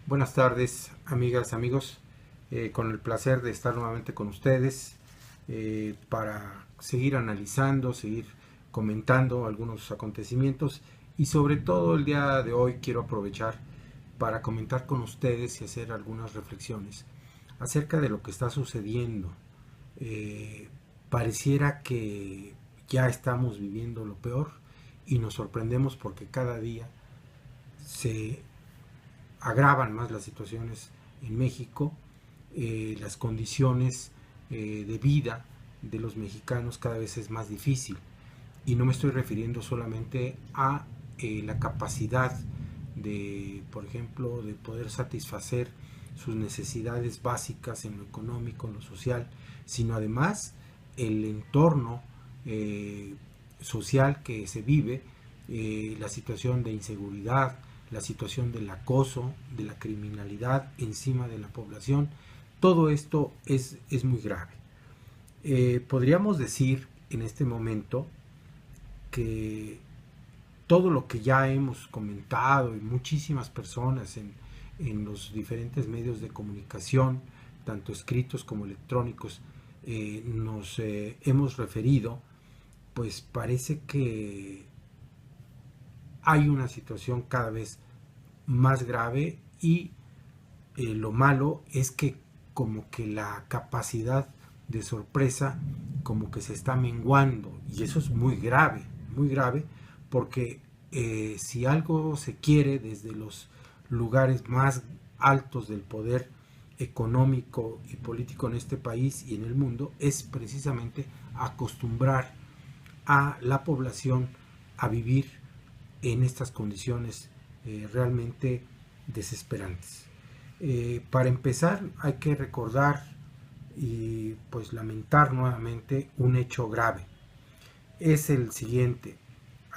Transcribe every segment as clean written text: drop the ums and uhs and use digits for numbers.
Buenas tardes, amigas, amigos. Con el placer de estar nuevamente con ustedes para seguir analizando, seguir comentando algunos acontecimientos y sobre todo el día de hoy quiero aprovechar para comentar con ustedes y hacer algunas reflexiones acerca de lo que está sucediendo. Eh, Pareciera que ya estamos viviendo lo peor y nos sorprendemos porque cada día se agravan más las situaciones en México, las condiciones de vida de los mexicanos cada vez es más difícil. Y no me estoy refiriendo solamente a la capacidad de, por ejemplo, de poder satisfacer sus necesidades básicas en lo económico, en lo social, sino además el entorno social que se vive, la situación de inseguridad, la situación del acoso, de la criminalidad encima de la población, todo esto es muy grave. Podríamos decir en este momento que todo lo que ya hemos comentado y muchísimas personas en los diferentes medios de comunicación, tanto escritos como electrónicos, nos hemos referido, pues parece que hay una situación cada vez más grave y lo malo es que como que la capacidad de sorpresa como que se está menguando y eso es muy grave porque si algo se quiere desde los lugares más altos del poder económico y político en este país y en el mundo es precisamente acostumbrar a la población a vivir en estas condiciones realmente desesperantes. Para empezar hay que recordar y pues lamentar nuevamente un hecho grave. Es el siguiente.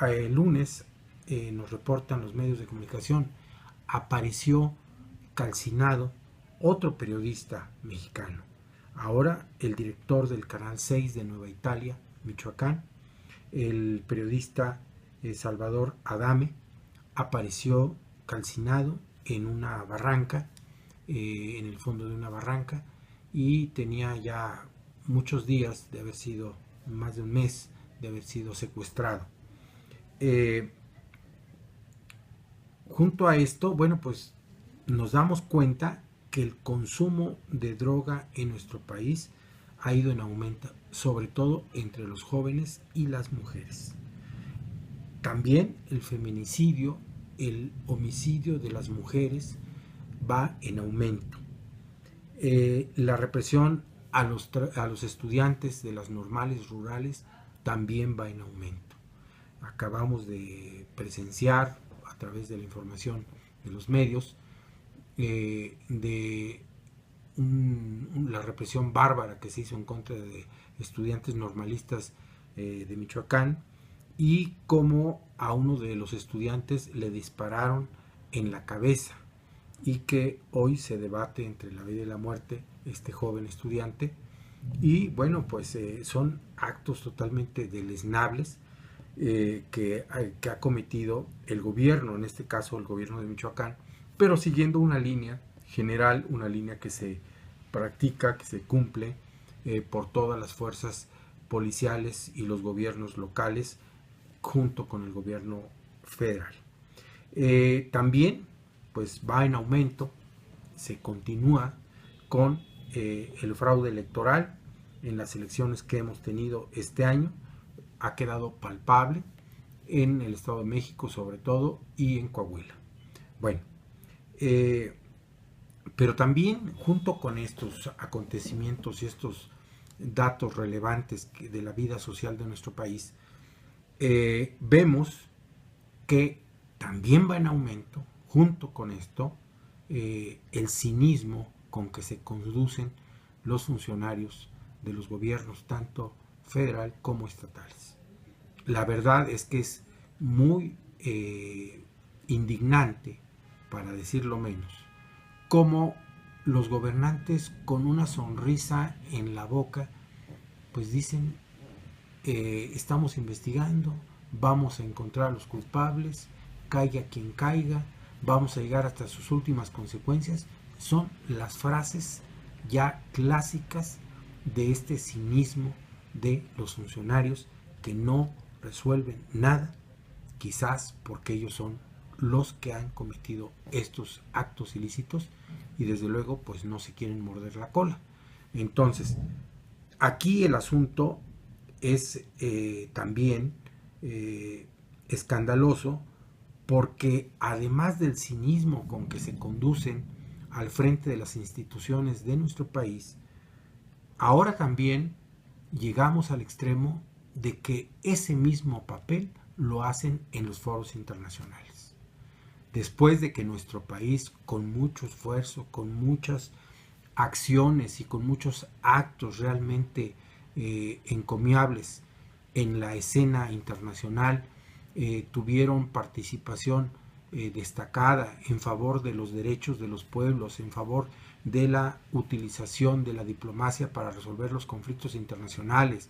El lunes nos reportan los medios de comunicación, apareció calcinado otro periodista mexicano. Ahora el director del Canal 6 de Nueva Italia, Michoacán, el periodista Salvador Adame, apareció calcinado en una barranca, en el fondo de una barranca, y tenía ya muchos días de haber sido, más de un mes, de haber sido secuestrado. Eh, Junto a esto, bueno, pues nos damos cuenta que el consumo de droga en nuestro país ha ido en aumento, sobre todo entre los jóvenes y las mujeres. También el feminicidio, el homicidio de las mujeres va en aumento. La represión a los estudiantes de las normales rurales también va en aumento. Acabamos de presenciar a través de la información de los medios de la represión bárbara que se hizo en contra de estudiantes normalistas de Michoacán y cómo a uno de los estudiantes le dispararon en la cabeza y que hoy se debate entre la vida y la muerte este joven estudiante y bueno pues son actos totalmente deleznables que ha cometido el gobierno, en este caso el gobierno de Michoacán, pero siguiendo una línea general, una línea que se practica, que se cumple por todas las fuerzas policiales y los gobiernos locales junto con el gobierno federal. También pues va en aumento, se continúa con el fraude electoral en las elecciones que hemos tenido este año, ha quedado palpable en el Estado de México sobre todo y en Coahuila. Bueno, pero también junto con estos acontecimientos y estos datos relevantes de la vida social de nuestro país, vemos que también va en aumento, junto con esto, el cinismo con que se conducen los funcionarios de los gobiernos, tanto federal como estatales. La verdad es que es muy indignante, para decirlo menos, cómo los gobernantes con una sonrisa en la boca, pues dicen, estamos investigando, vamos a encontrar a los culpables, caiga quien caiga, vamos a llegar hasta sus últimas consecuencias, son las frases ya clásicas de este cinismo de los funcionarios que no resuelven nada, quizás porque ellos son los que han cometido estos actos ilícitos y desde luego pues no se quieren morder la cola. Entonces, aquí el asunto es también escandaloso porque además del cinismo con que se conducen al frente de las instituciones de nuestro país, ahora también llegamos al extremo de que ese mismo papel lo hacen en los foros internacionales. Después de que nuestro país, con mucho esfuerzo, con muchas acciones y con muchos actos realmente encomiables en la escena internacional, tuvieron participación destacada en favor de los derechos de los pueblos, en favor de la utilización de la diplomacia para resolver los conflictos internacionales,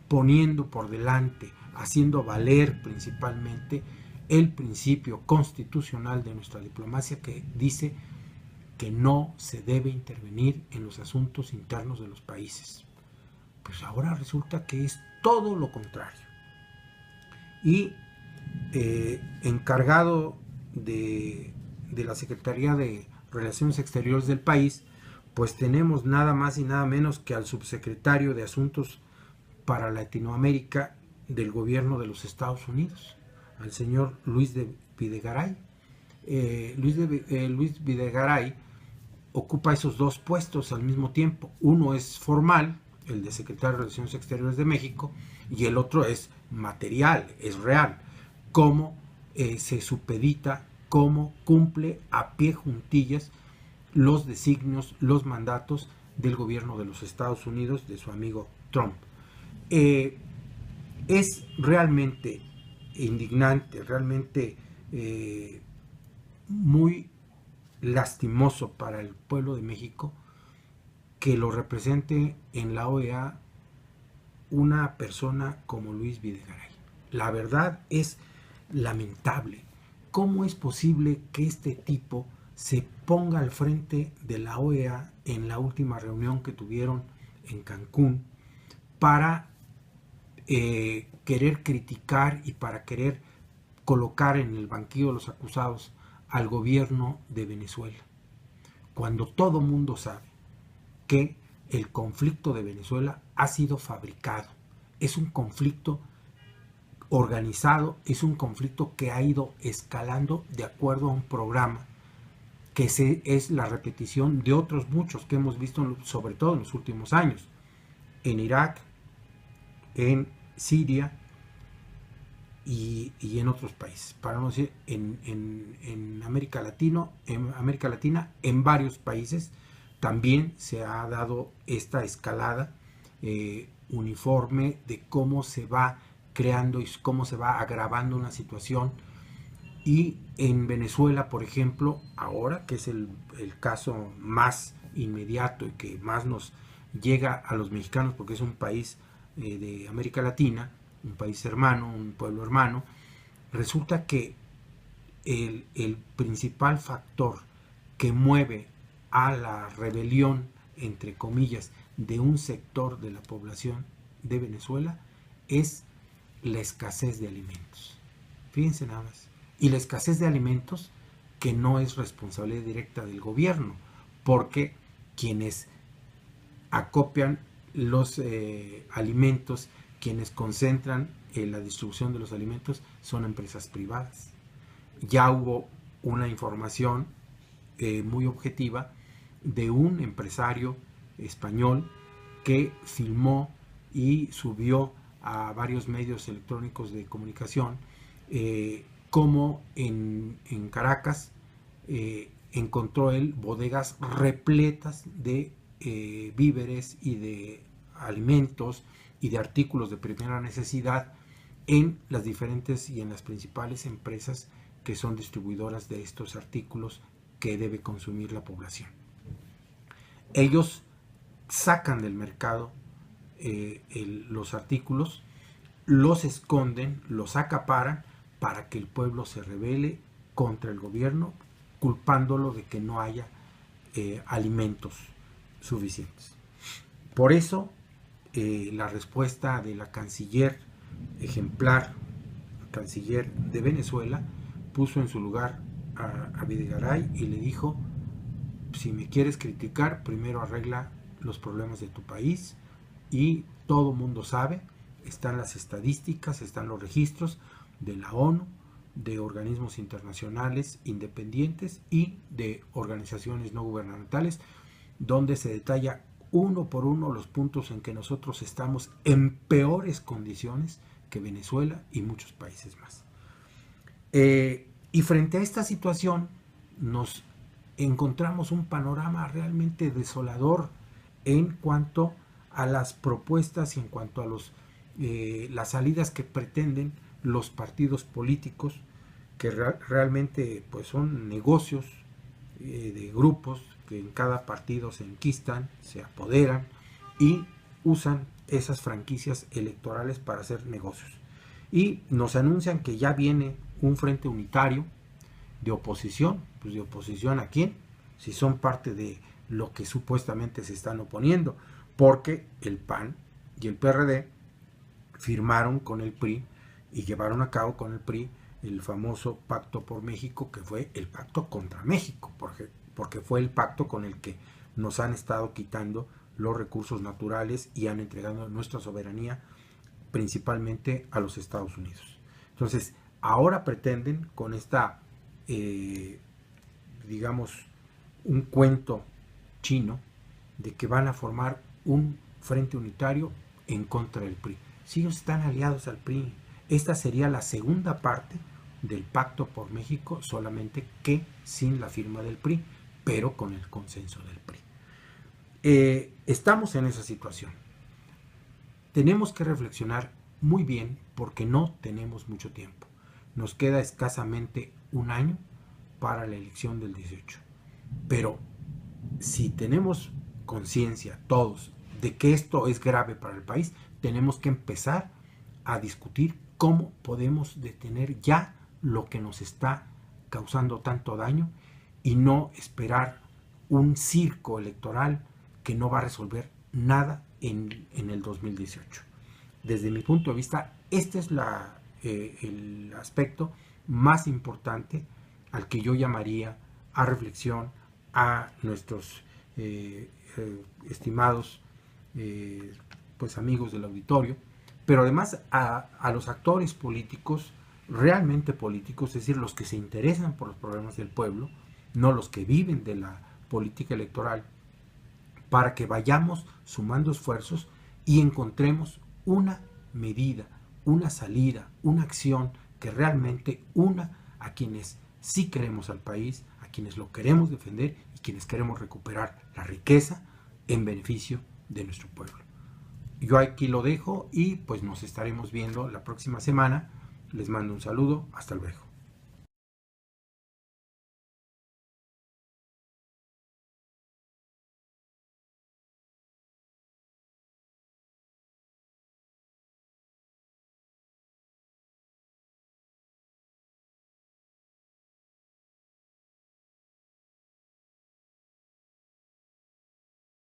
poniendo por delante, haciendo valer principalmente el principio constitucional de nuestra diplomacia que dice que no se debe intervenir en los asuntos internos de los países. Pues ahora resulta que es todo lo contrario. Y encargado de la Secretaría de Relaciones Exteriores del país, pues tenemos nada más y nada menos que al subsecretario de Asuntos para Latinoamérica del gobierno de los Estados Unidos, al señor Luis de Videgaray. Luis Videgaray ocupa esos dos puestos al mismo tiempo. Uno es formal, el de secretario de Relaciones Exteriores de México, y el otro es material, es real. Cómo se supedita, cómo cumple a pie juntillas los designios, los mandatos del gobierno de los Estados Unidos, de su amigo Trump. Es realmente indignante, realmente muy lastimoso para el pueblo de México que lo represente en la OEA una persona como Luis Videgaray. La verdad es lamentable. ¿Cómo es posible que este tipo se ponga al frente de la OEA en la última reunión que tuvieron en Cancún para querer criticar y para querer colocar en el banquillo de los acusados al gobierno de Venezuela, cuando todo mundo sabe que el conflicto de Venezuela ha sido fabricado? Es un conflicto organizado, es un conflicto que ha ido escalando de acuerdo a un programa que es la repetición de otros muchos que hemos visto, sobre todo en los últimos años, en Irak, en Siria y en otros países, para no decir en América Latina, en varios países también se ha dado esta escalada uniforme de cómo se va creando y cómo se va agravando una situación. Y en Venezuela, por ejemplo, ahora que es el caso más inmediato y que más nos llega a los mexicanos, porque es un país de América Latina, un país hermano, un pueblo hermano, resulta que el principal factor que mueve a la rebelión, entre comillas, de un sector de la población de Venezuela es la escasez de alimentos. Fíjense nada más. Y la escasez de alimentos que no es responsabilidad directa del gobierno, porque quienes acopian los alimentos, quienes concentran la distribución de los alimentos son empresas privadas. Ya hubo una información muy objetiva de un empresario español que filmó y subió a varios medios electrónicos de comunicación cómo en Caracas encontró él bodegas repletas de víveres y de alimentos y de artículos de primera necesidad en las diferentes y en las principales empresas que son distribuidoras de estos artículos que debe consumir la población. Ellos sacan del mercado los artículos, los esconden, los acaparan para que el pueblo se rebele contra el gobierno, culpándolo de que no haya alimentos suficientes. Por eso la respuesta de la canciller ejemplar, canciller de Venezuela, puso en su lugar a Videgaray y le dijo: si me quieres criticar, primero arregla los problemas de tu país. Y todo mundo sabe, están las estadísticas, están los registros de la ONU, de organismos internacionales independientes y de organizaciones no gubernamentales, donde se detalla uno por uno los puntos en que nosotros estamos en peores condiciones que Venezuela y muchos países más. Y frente a esta situación nos encontramos un panorama realmente desolador en cuanto a las propuestas y en cuanto a las salidas que pretenden los partidos políticos, que realmente pues son negocios de grupos que en cada partido se enquistan, se apoderan y usan esas franquicias electorales para hacer negocios. Y nos anuncian que ya viene un frente unitario de oposición. Pues ¿de oposición a quién? Si son parte de lo que supuestamente se están oponiendo, porque el PAN y el PRD firmaron con el PRI y llevaron a cabo con el PRI el famoso Pacto por México, que fue el pacto contra México, porque fue el pacto con el que nos han estado quitando los recursos naturales y han entregado nuestra soberanía principalmente a los Estados Unidos. Entonces, ahora pretenden con esta, digamos, un cuento chino de que van a formar un frente unitario en contra del PRI. Si ellos están aliados al PRI, esta sería la segunda parte del Pacto por México, solamente que sin la firma del PRI, pero con el consenso del PRI. Estamos en esa situación. Tenemos que reflexionar muy bien porque no tenemos mucho tiempo. Nos queda escasamente un año para la elección del 18. Pero si tenemos conciencia todos de que esto es grave para el país, tenemos que empezar a discutir cómo podemos detener ya lo que nos está causando tanto daño y no esperar un circo electoral que no va a resolver nada en el 2018. Desde mi punto de vista, este es el aspecto más importante al que yo llamaría a reflexión a nuestros estimados pues amigos del auditorio, pero además a los actores políticos, realmente políticos, es decir, los que se interesan por los problemas del pueblo, no los que viven de la política electoral, para que vayamos sumando esfuerzos y encontremos una medida, una salida, una acción que realmente una a quienes sí queremos al país, a quienes lo queremos defender y quienes queremos recuperar la riqueza en beneficio de nuestro pueblo. Yo aquí lo dejo y pues nos estaremos viendo la próxima semana. Les mando un saludo, hasta luego.